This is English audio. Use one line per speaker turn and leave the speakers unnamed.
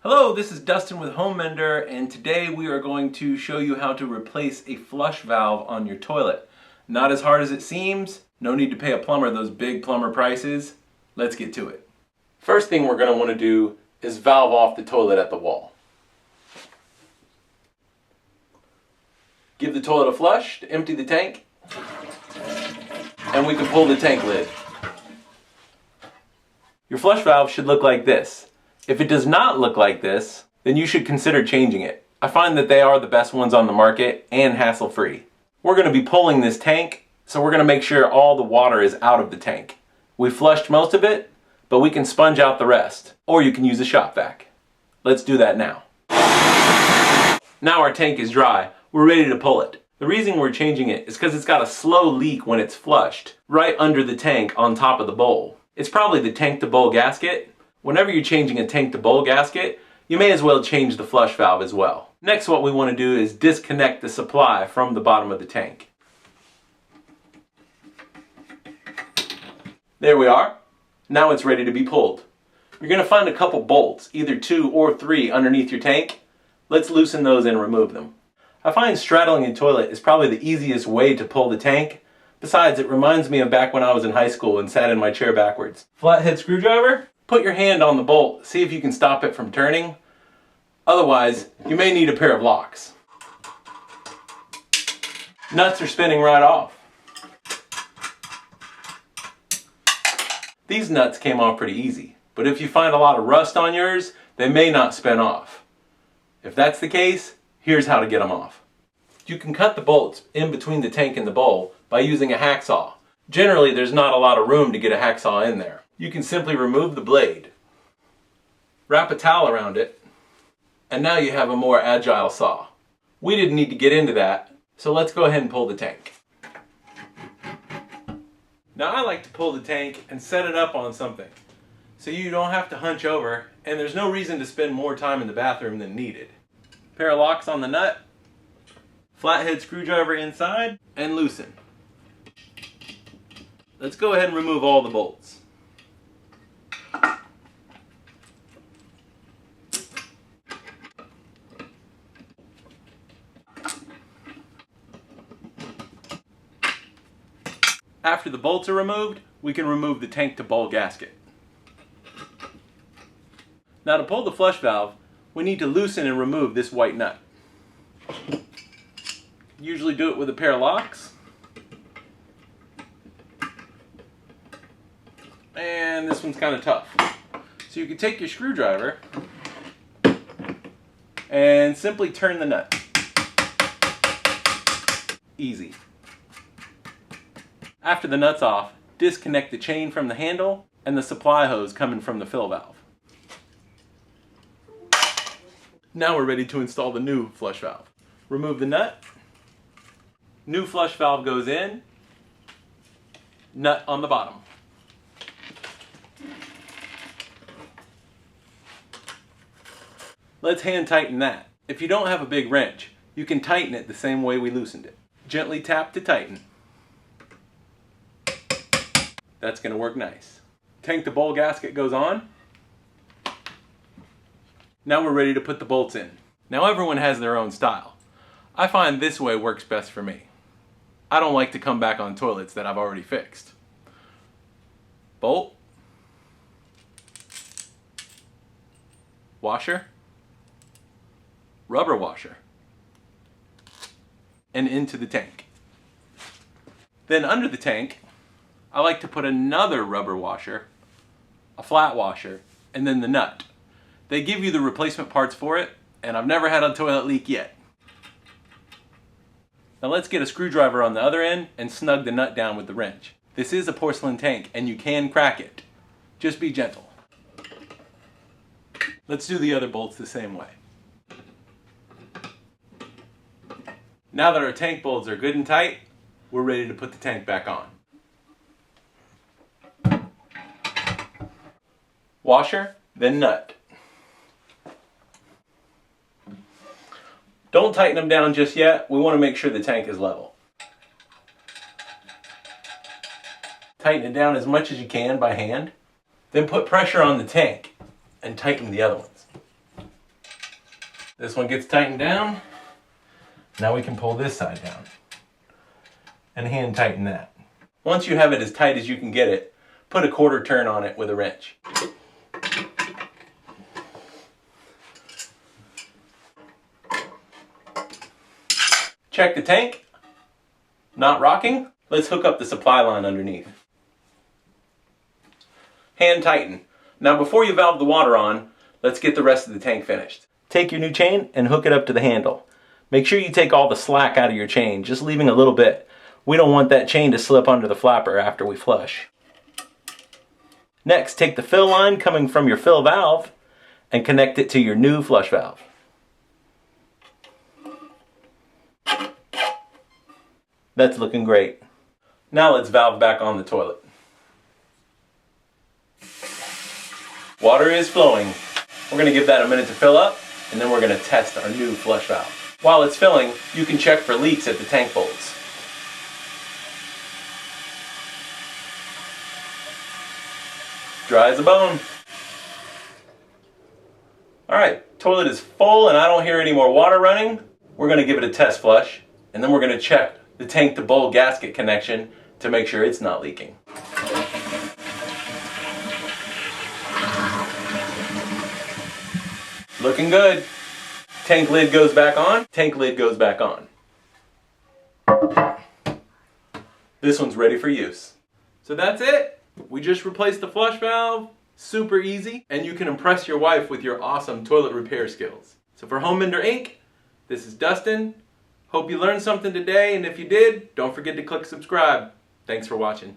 Hello, this is Dustin with Home Mender, and today we are going to show you how to replace a flush valve on your toilet. Not as hard as it seems, no need to pay a plumber those big plumber prices. Let's get to it. First thing we're going to want to do is valve off the toilet at the wall. Give the toilet a flush to empty the tank, and we can pull the tank lid. Your flush valve should look like this. If it does not look like this, then you should consider changing it. I find that they are the best ones on the market and hassle-free. We're going to be pulling this tank, so we're going to make sure all the water is out of the tank. We flushed most of it, but we can sponge out the rest, or you can use a shop vac. Let's do that now. Now our tank is dry, we're ready to pull it. The reason we're changing it is because it's got a slow leak when it's flushed, right under the tank on top of the bowl. It's probably the tank to bowl gasket. Whenever you're changing a tank to bowl gasket, you may as well change the flush valve as well. Next, what we want to do is disconnect the supply from the bottom of the tank. There we are. Now it's ready to be pulled. You're going to find a couple bolts, either 2 or 3, underneath your tank. Let's loosen those and remove them. I find straddling a toilet is probably the easiest way to pull the tank. Besides, it reminds me of back when I was in high school and sat in my chair backwards. Flathead screwdriver? Put your hand on the bolt, see if you can stop it from turning. Otherwise, you may need a pair of locks. Nuts are spinning right off. These nuts came off pretty easy, but if you find a lot of rust on yours, they may not spin off. If that's the case, here's how to get them off. You can cut the bolts in between the tank and the bowl by using a hacksaw. Generally, there's not a lot of room to get a hacksaw in there. You can simply remove the blade, wrap a towel around it, and now you have a more agile saw. We didn't need to get into that, so let's go ahead and pull the tank. Now I like to pull the tank and set it up on something, so you don't have to hunch over, and there's no reason to spend more time in the bathroom than needed. Pair of locks on the nut, flathead screwdriver inside, and loosen. Let's go ahead and remove all the bolts. After the bolts are removed, we can remove the tank to bowl gasket. Now to pull the flush valve, we need to loosen and remove this white nut. Usually do it with a pair of locks. And this one's kind of tough. So you can take your screwdriver and simply turn the nut. Easy. After the nut's off, disconnect the chain from the handle and the supply hose coming from the fill valve. Now we're ready to install the new flush valve. Remove the nut. New flush valve goes in. Nut on the bottom. Let's hand tighten that. If you don't have a big wrench, you can tighten it the same way we loosened it. Gently tap to tighten. That's going to work nice. Tank to bowl gasket goes on. Now we're ready to put the bolts in. Now everyone has their own style. I find this way works best for me. I don't like to come back on toilets that I've already fixed. Bolt. Washer. Rubber washer. And into the tank. Then under the tank, I like to put another rubber washer, a flat washer, and then the nut. They give you the replacement parts for it, and I've never had a toilet leak yet. Now let's get a screwdriver on the other end and snug the nut down with the wrench. This is a porcelain tank, and you can crack it. Just be gentle. Let's do the other bolts the same way. Now that our tank bolts are good and tight, we're ready to put the tank back on. Washer, then nut. Don't tighten them down just yet. We want to make sure the tank is level. Tighten it down as much as you can by hand. Then put pressure on the tank and tighten the other ones. This one gets tightened down. Now we can pull this side down and hand tighten that. Once you have it as tight as you can get it, put a quarter turn on it with a wrench. Check the tank. Not rocking. Let's hook up the supply line underneath. Hand tighten. Now before you valve the water on, let's get the rest of the tank finished. Take your new chain and hook it up to the handle. Make sure you take all the slack out of your chain, just leaving a little bit. We don't want that chain to slip under the flapper after we flush. Next, take the fill line coming from your fill valve and connect it to your new flush valve. That's looking great. Now let's valve back on the toilet. Water is flowing. We're going to give that a minute to fill up, and then we're going to test our new flush valve. While it's filling, you can check for leaks at the tank bolts. Dry as a bone. Alright, toilet is full and I don't hear any more water running. We're going to give it a test flush, and then we're going to check the tank to bowl gasket connection to make sure it's not leaking. Looking good. Tank lid goes back on. Tank lid goes back on. This one's ready for use. So that's it. We just replaced the flush valve. Super easy. And you can impress your wife with your awesome toilet repair skills. So for Home Mender Inc., this is Dustin. Hope you learned something today, and if you did, don't forget to click subscribe. Thanks for watching.